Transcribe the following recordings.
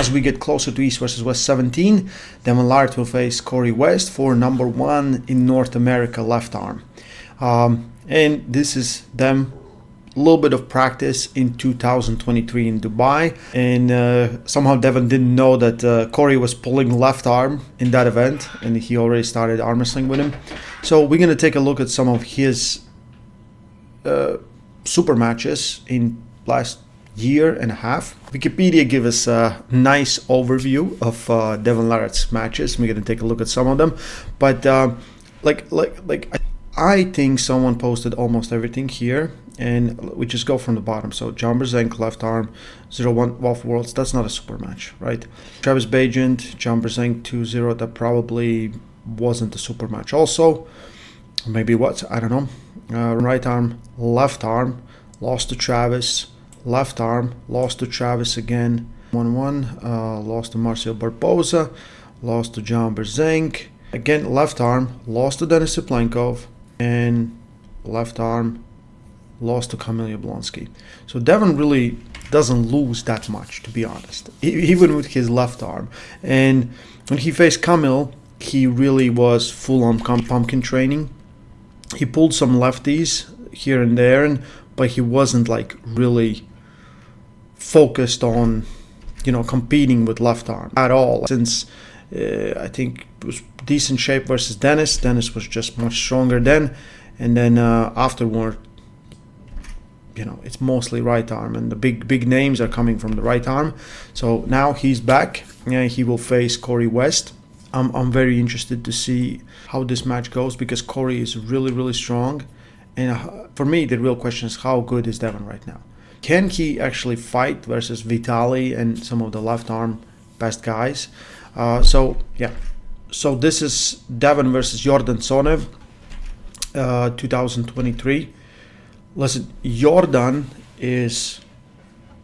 As we get closer to East versus West 17, Devon Larratt will face Corey West for number 1 in North America left arm. And this is them a little bit of practice in 2023 in Dubai, and somehow Devon didn't know that Corey was pulling left arm in that event, and he already started arm wrestling with him. So we're going to take a look at some of his super matches in last year and a half. Wikipedia gives us a nice overview of Devon Larratt's matches. We're going to take a look at some of them, but I think someone posted almost everything here, and we just go from the bottom. So Jumper Zenk left arm 0-1 Wolf Worlds, that's not a super match, right? Travis Bajent, Jumper Zenk 2-0, that probably wasn't a super match also. Maybe what, I don't know. Right arm, left arm, lost to Travis. Left arm, lost to Travis again. 1-1, lost to Marcel Barboza. Lost to Jumper Zenk. Again, left arm, lost to Denis Siplenkov. And left arm, lost to Kamil Jablonski. So Devon really doesn't lose that much, to be honest, even with his left arm. And when he faced Kamil, he really was full-on pumpkin training. He pulled some lefties here and there, but he wasn't like really focused on, competing with left arm at all. Since I think it was decent shape versus Denis. Denis was just much stronger then, and then afterward, it's mostly right arm, and the big names are coming from the right arm. So now he's back. He will face Corey West. I'm very interested to see how this match goes, because Corey is really, really strong. And for me, the real question is, how good is Devon right now? Can he actually fight versus Vitali and some of the left arm best guys? So this is Devon versus Jordan Sonev, 2023. Listen, Jordan is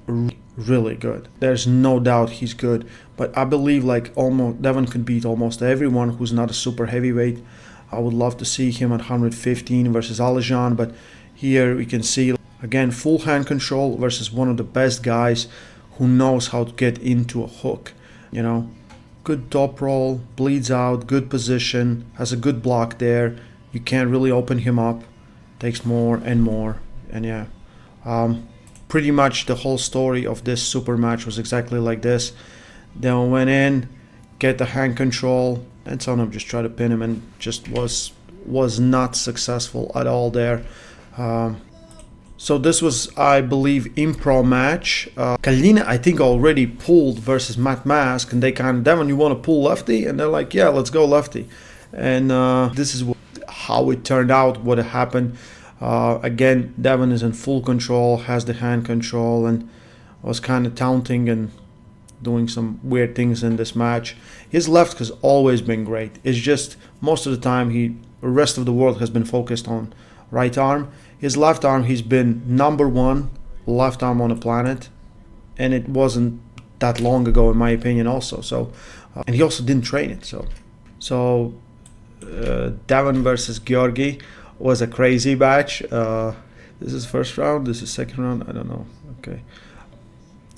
really good. There's no doubt he's good. But I believe Devon could beat almost everyone who's not a super heavyweight. I would love to see him at 115 versus Alijan, but here we can see, again, full hand control versus one of the best guys who knows how to get into a hook. Good top roll, bleeds out, good position, has a good block there. You can't really open him up. Takes more and more. And pretty much the whole story of this super match was exactly like this. Then went in, get the hand control, and Sonev just tried to pin him and just was not successful at all there. So this was, I believe, Impro match. Kalina, I think, already pulled versus Matt Mask, and they Devon, you want to pull lefty? And they're like, yeah, let's go lefty. And this is how it turned out, what happened. Again, Devon is in full control, has the hand control, and was kind of taunting and doing some weird things in this match. His left has always been great. It's just most of the time the rest of the world has been focused on right arm. His left arm, he's been number 1 left arm on the planet, and it wasn't that long ago, in my opinion, also. So, and he also didn't train it. So Devon versus Georgi was a crazy match. This is first round. This is second round. I don't know. Okay.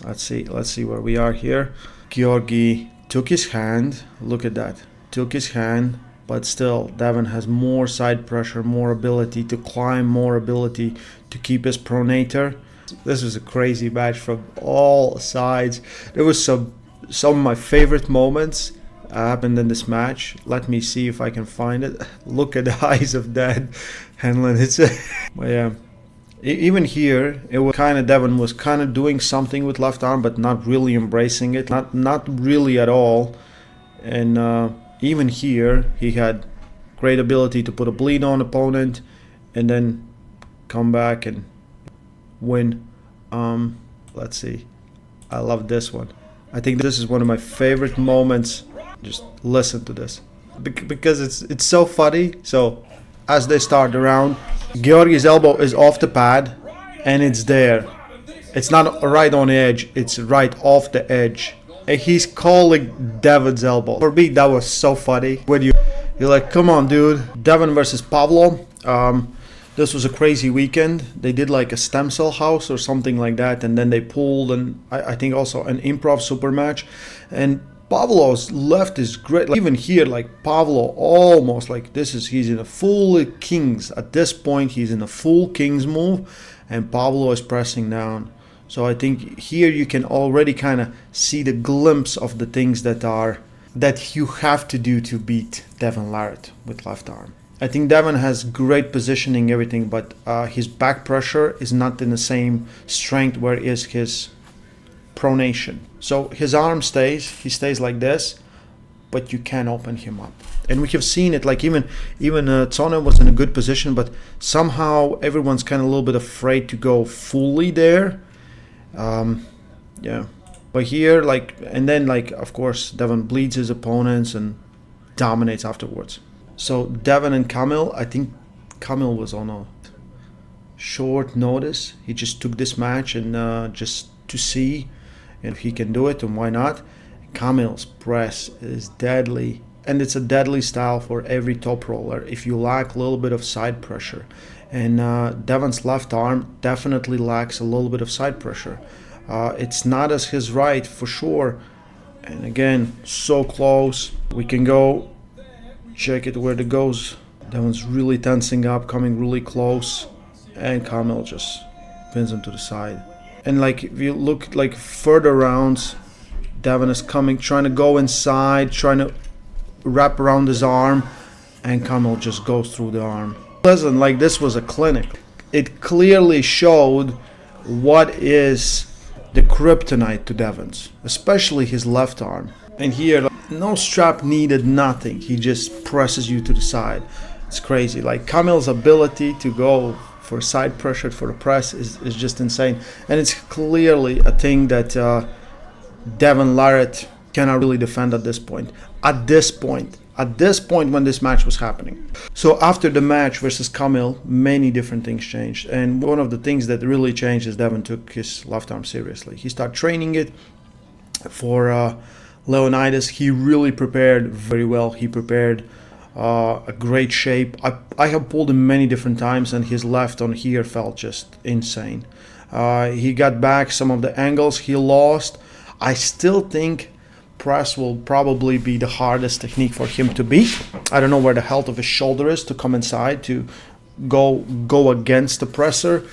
Let's see where we are here. Georgi took his hand. Look at that. Took his hand, but still Devon has more side pressure, more ability to climb, more ability to keep his pronator. This was a crazy match from all sides. There was some of my favorite moments happened in this match. Let me see if I can find it. Look at the eyes of Dan Henlon. Well, yeah. Even here, it was Devon was kind of doing something with left arm, but not really embracing it, not really at all. And even here, he had great ability to put a bleed on opponent, and then come back and win. Let's see. I love this one. I think this is one of my favorite moments. Just listen to this, because it's so funny. So as they start the round, Georgi's elbow is off the pad, and it's there. It's not right on the edge, it's right off the edge. And he's calling Devon's elbow. For me, that was so funny. When you're like, come on, dude. Devon versus Pavlo. this was a crazy weekend. They did like a stem cell house or something like that, and then they pulled, and I think also an improv super match. And Pavlo's left is great. Like, even here, like Pavlo almost like he's in a full Kings. At this point, he's in a full Kings move, and Pavlo is pressing down. So I think here you can already kind of see the glimpse of the things that you have to do to beat Devon Larratt with left arm. I think Devon has great positioning, everything, but his back pressure is not in the same strength where is his pronation. So his arm he stays like this, but you can open him up. And we have seen it, like even Tsone was in a good position, but somehow everyone's kind of a little bit afraid to go fully there. Yeah. But here, like, and then, like, of course, Devon bleeds his opponents and dominates afterwards. So Devon and Kamil, I think Kamil was on a short notice. He just took this match and just to see if he can do it, and why not. Kamil's press is deadly, and it's a deadly style for every top roller if you lack a little bit of side pressure. And Devon's left arm definitely lacks a little bit of side pressure. It's not as his right, for sure. And again, so close. We can go check it where it goes. Devon's really tensing up, coming really close, and Kamil just pins him to the side. And like if you look like further rounds, Devon is coming, trying to go inside, trying to wrap around his arm, and Kamil just goes through the arm. Listen, like this was a clinic. It clearly showed what is the kryptonite to Devon's, especially his left arm. And here, no strap needed, nothing. He just presses you to the side. It's crazy. Like Kamil's ability to go for side pressure for the press is just insane. And it's clearly a thing that Devon Larratt cannot really defend at this point. At this point when this match was happening. So after the match versus Kamil, many different things changed. And one of the things that really changed is Devon took his left arm seriously. He started training it for Leonidas. He really prepared very well. He prepared a great shape. I have pulled him many different times, and his left on here felt just insane. He got back some of the angles he lost. I still think press will probably be the hardest technique for him to beat. I don't know where the health of his shoulder is to come inside to go against the presser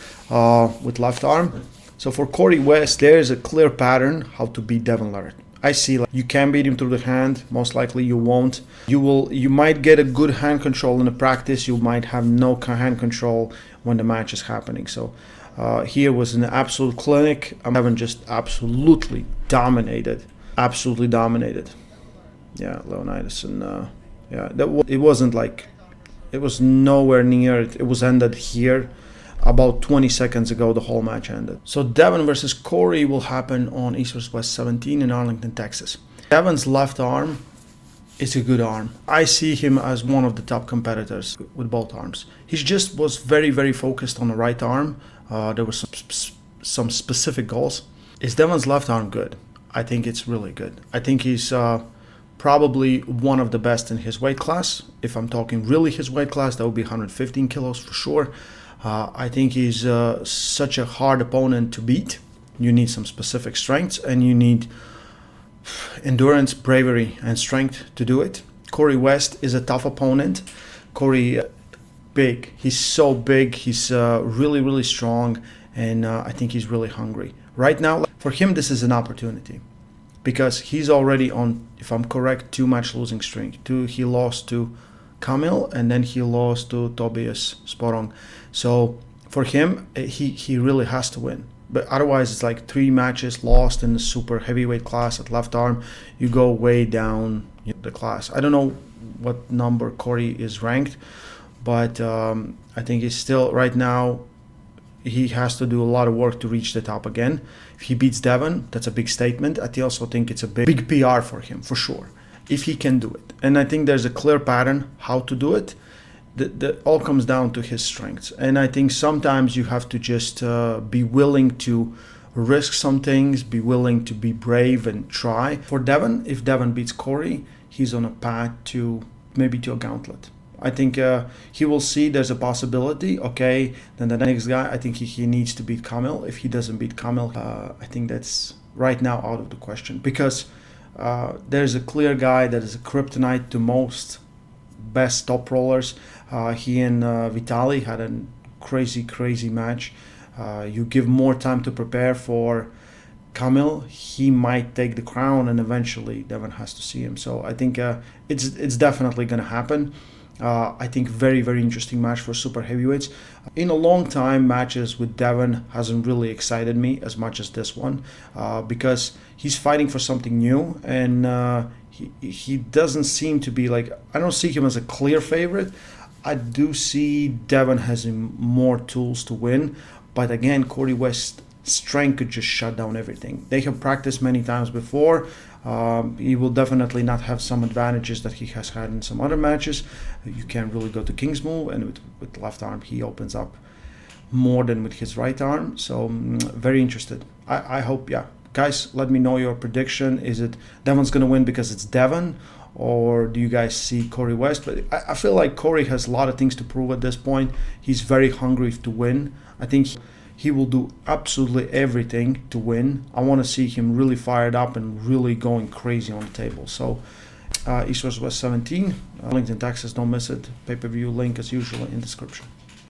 with left arm. So for Corey West, there is a clear pattern how to beat Devon Larratt. I see, like, you can beat him through the hand. Most likely you won't. You might get a good hand control in the practice. You might have no hand control when the match is happening. So here was an absolute clinic. Devon just absolutely dominated. Absolutely dominated. Yeah, Leonidas. And yeah, it wasn't like, it was nowhere near it. It was ended here. About 20 seconds ago, the whole match ended. So Devon versus Corey will happen on East vs. West 17 in Arlington, Texas. Devon's left arm is a good arm. I see him as one of the top competitors with both arms. He just was very, very focused on the right arm. There were some specific goals. Is Devon's left arm good? I think it's really good. I think he's probably one of the best in his weight class. If I'm talking really his weight class, that would be 115 kilos for sure. I think he's such a hard opponent to beat. You need some specific strengths, and you need endurance, bravery, and strength to do it. Corey West is a tough opponent. Corey, big. He's so big. He's really, really strong, and I think he's really hungry. Right now, for him, this is an opportunity because he's already on, if I'm correct, 2-match losing streak. He lost to Kamil, and then he lost to Tobias Sporong. So for him, he really has to win. But otherwise, it's like 3 matches lost in the super heavyweight class at left arm. You go way down the class. I don't know what number Corey is ranked, but I think he's still, right now, he has to do a lot of work to reach the top again. If he beats Devon, that's a big statement. I also think it's a big PR for him, for sure, if he can do it. And I think there's a clear pattern how to do it. That all comes down to his strengths. And I think sometimes you have to just be willing to risk some things, be willing to be brave and try. For Devon, if Devon beats Corey, he's on a path to maybe to a gauntlet. I think he will see there's a possibility. Okay, then the next guy, I think he needs to beat Kamil. If he doesn't beat Kamil, I think that's right now out of the question, because there's a clear guy that is a kryptonite to most best top rollers. He and Vitali had a crazy match. You give more time to prepare for Kamil, he might take the crown, and eventually Devon has to see him. So I think it's definitely going to happen. I think very interesting match for super heavyweights. In a long time, matches with Devon hasn't really excited me as much as this one, because he's fighting for something new, and he doesn't seem to be like, I don't see him as a clear favorite. I do see Devon has more tools to win, but again, Corey West's strength could just shut down everything. They have practiced many times before. He will definitely not have some advantages that he has had in some other matches. You can't really go to King's move, and with left arm he opens up more than with his right arm. So very interested. I hope, yeah. Guys, let me know your prediction. Is it Devon's going to win because it's Devon, or do you guys see Corey West? But I feel like Corey has a lot of things to prove at this point. He's very hungry to win. I think he will do absolutely everything to win. I want to see him really fired up and really going crazy on the table. So East vs. West 17, linked in Texas, don't miss it. Pay-per-view link as usual in description.